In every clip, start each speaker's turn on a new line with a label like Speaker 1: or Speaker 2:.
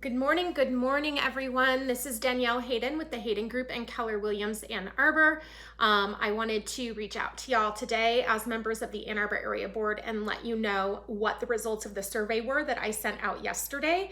Speaker 1: Good morning, everyone. This is Danielle Hayden with the Hayden Group and Keller Williams Ann Arbor. I wanted to reach out to y'all today as members of the Ann Arbor Area Board and let you know what the results of the survey were that I sent out yesterday.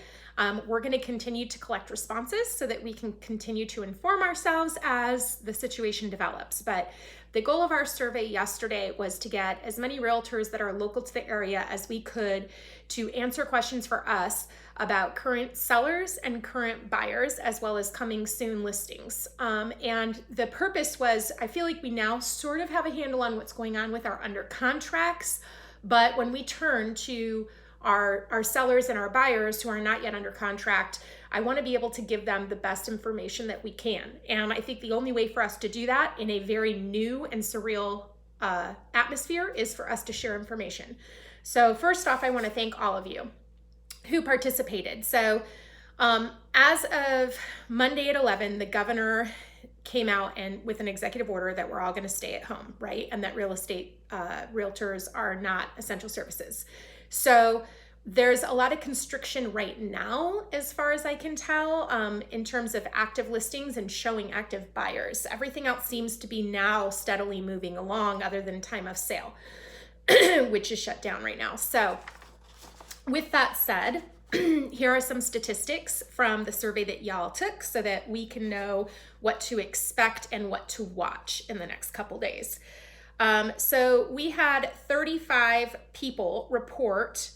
Speaker 1: We're going to continue to collect responses so that we can continue to inform ourselves as the situation develops. But the goal of our survey yesterday was to get as many realtors that are local to the area as we could to answer questions for us about current sellers and current buyers, as well as coming soon listings. And the purpose was, I feel like we now sort of have a handle on what's going on with our under contracts, but when we turn to our sellers and our buyers who are not yet under contract, I want to be able to give them the best information that we can. And I think the only way for us to do that in a very new and surreal atmosphere is for us to share information. So first off, I want to thank all of you who participated. So as of Monday at 11, the governor came out and with an executive order that we're all going to stay at home, right? And that real estate realtors are not essential services. So there's a lot of constriction right now, as far as I can tell, in terms of active listings and showing active buyers. Everything else seems to be now steadily moving along other than time of sale, which is shut down right now. So with that said, here are some statistics from the survey that y'all took so that we can know what to expect and what to watch in the next couple days. So we had 35 people report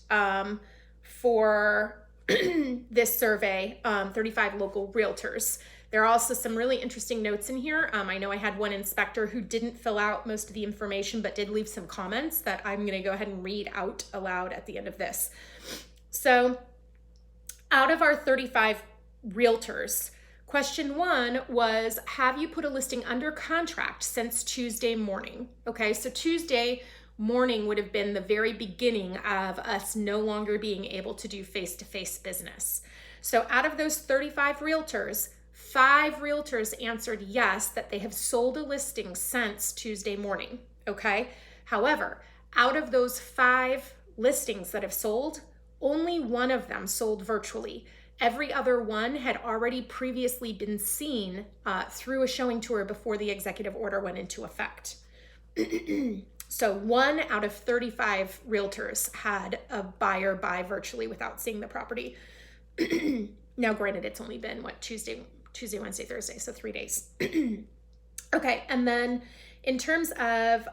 Speaker 1: for this survey, 35 local realtors. There are also some really interesting notes in here. I know I had one inspector who didn't fill out most of the information, but did leave some comments that I'm going to go ahead and read out aloud at the end of this. So out of our 35 realtors, question one was, have you put a listing under contract since Tuesday morning? Okay, so Tuesday morning would have been the very beginning of us no longer being able to do face-to-face business. So out of those 35 realtors, 5 realtors answered yes, that they have sold a listing since Tuesday morning, okay? However, out of those 5 listings that have sold, only one of them sold virtually. Every other one had already previously been seen through a showing tour before the executive order went into effect. So 1 out of 35 realtors had a buyer buy virtually without seeing the property. Now, granted, it's only been, Tuesday, Wednesday, Thursday, so 3 days. Okay, and then in terms of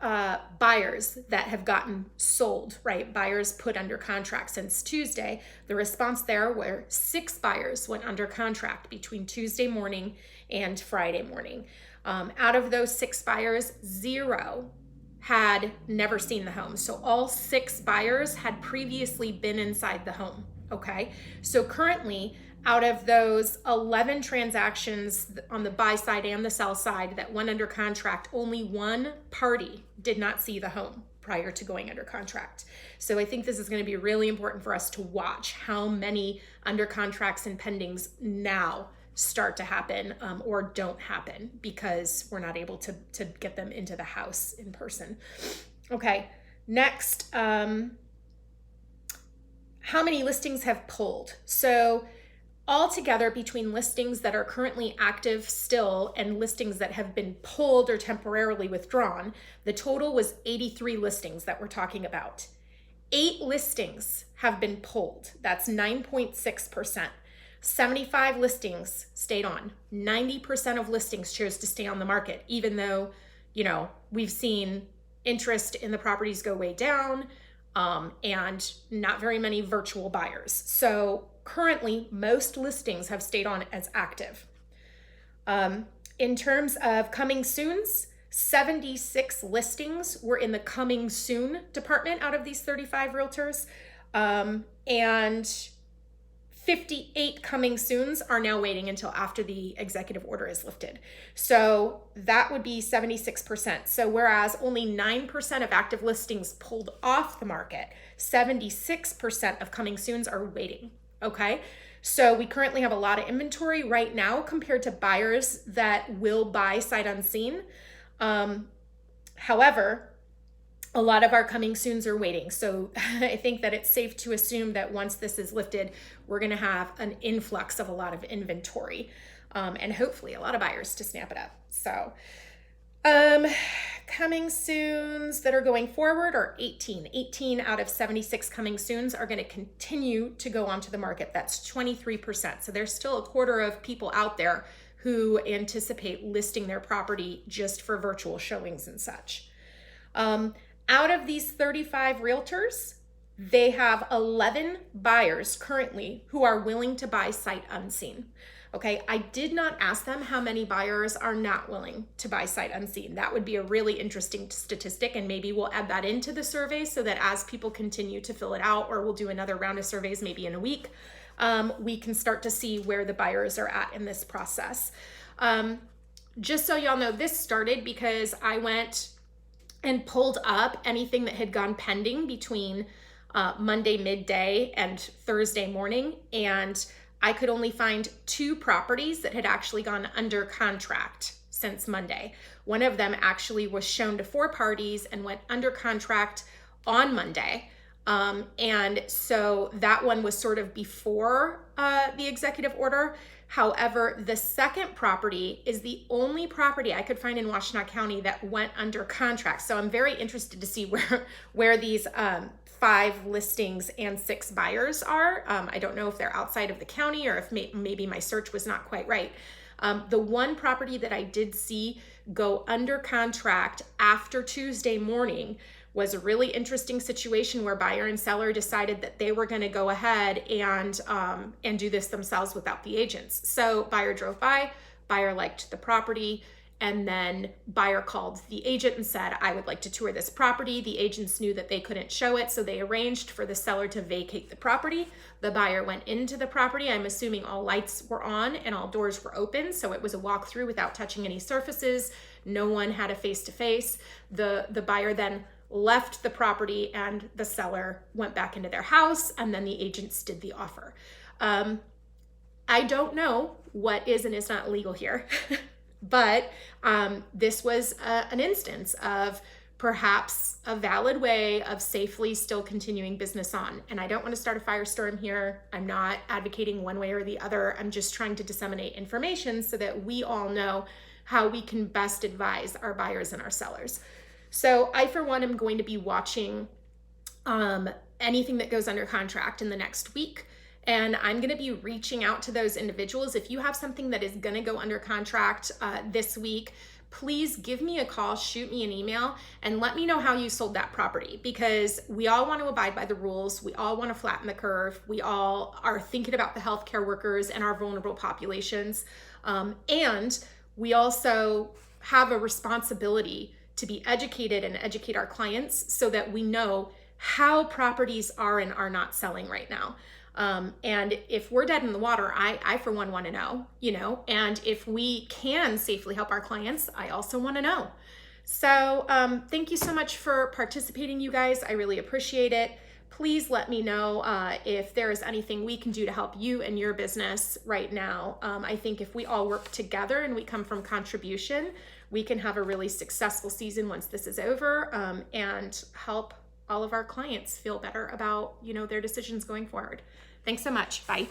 Speaker 1: buyers that have gotten sold, right? Buyers put under contract since Tuesday, the response there were 6 buyers went under contract between Tuesday morning and Friday morning. Out of those 6 buyers, 0 had never seen the home. So all 6 buyers had previously been inside the home, okay? So currently, out of those 11 transactions on the buy side and the sell side that went under contract, only 1 party did not see the home prior to going under contract. So I think this is going to be really important for us to watch how many under contracts and pendings now start to happen or don't happen because we're not able to get them into the house in person. Okay, next, how many listings have pulled? So altogether, between listings that are currently active still and listings that have been pulled or temporarily withdrawn, the total was 83 listings that we're talking about. 8 listings have been pulled. That's 9.6%. 75 listings stayed on. 90% of listings chose to stay on the market, even though, we've seen interest in the properties go way down and not very many virtual buyers. So currently, most listings have stayed on as active. In terms of coming soons, 76 listings were in the coming soon department out of these 35 realtors, and 58 coming soons are now waiting until after the executive order is lifted. So that would be 76%. So whereas only 9% of active listings pulled off the market, 76% of coming soons are waiting. Okay, so we currently have a lot of inventory right now compared to buyers that will buy sight unseen. However, a lot of our coming soons are waiting. So I think that it's safe to assume that once this is lifted, we're going to have an influx of a lot of inventory, and hopefully a lot of buyers to snap it up. So coming soons that are going forward are 18 out of 76 coming soons are going to continue to go onto the market. That's 23%. So there's still a quarter of people out there who anticipate listing their property just for virtual showings and such. Out of these 35 realtors, they have 11 buyers currently who are willing to buy sight unseen. Okay, I did not ask them how many buyers are not willing to buy sight unseen. That would be a really interesting statistic, and maybe we'll add that into the survey so that as people continue to fill it out, or we'll do another round of surveys maybe in a week, we can start to see where the buyers are at in this process. Just so y'all know, this started because I went and pulled up anything that had gone pending between Monday midday and Thursday morning, and I could only find 2 properties that had actually gone under contract since Monday. One of them actually was shown to 4 parties and went under contract on Monday. And so that one was sort of before the executive order. However, the second property is the only property I could find in Washtenaw County that went under contract. So I'm very interested to see where these 5 listings and 6 buyers are. I don't know if they're outside of the county or if maybe my search was not quite right. The one property that I did see go under contract after Tuesday morning was a really interesting situation where buyer and seller decided that they were going to go ahead and do this themselves without the agents. So buyer drove by, buyer liked the property, and then buyer called the agent and said, I would like to tour this property. The agents knew that they couldn't show it, so they arranged for the seller to vacate the property. The buyer went into the property. I'm assuming all lights were on and all doors were open, so it was a walkthrough without touching any surfaces. No one had a face-to-face. The buyer then left the property and the seller went back into their house, and then the agents did the offer. I don't know what is and is not legal here. But this was an instance of perhaps a valid way of safely still continuing business on. And I don't want to start a firestorm here. I'm not advocating one way or the other. I'm just trying to disseminate information so that we all know how we can best advise our buyers and our sellers. So I, for one, am going to be watching anything that goes under contract in the next week. And I'm going to be reaching out to those individuals. If you have something that is going to go under contract this week, please give me a call, shoot me an email, and let me know how you sold that property, because we all want to abide by the rules. We all want to flatten the curve. We all are thinking about the healthcare workers and our vulnerable populations. And we also have a responsibility to be educated and educate our clients so that we know how properties are and are not selling right now. And if we're dead in the water, I for one want to know, and if we can safely help our clients, I also want to know. So thank you so much for participating, you guys. I really appreciate it. Please let me know if there is anything we can do to help you and your business right now. I think if we all work together and we come from contribution, we can have a really successful season once this is over, and help all of our clients feel better about, their decisions going forward. Thanks so much. Bye.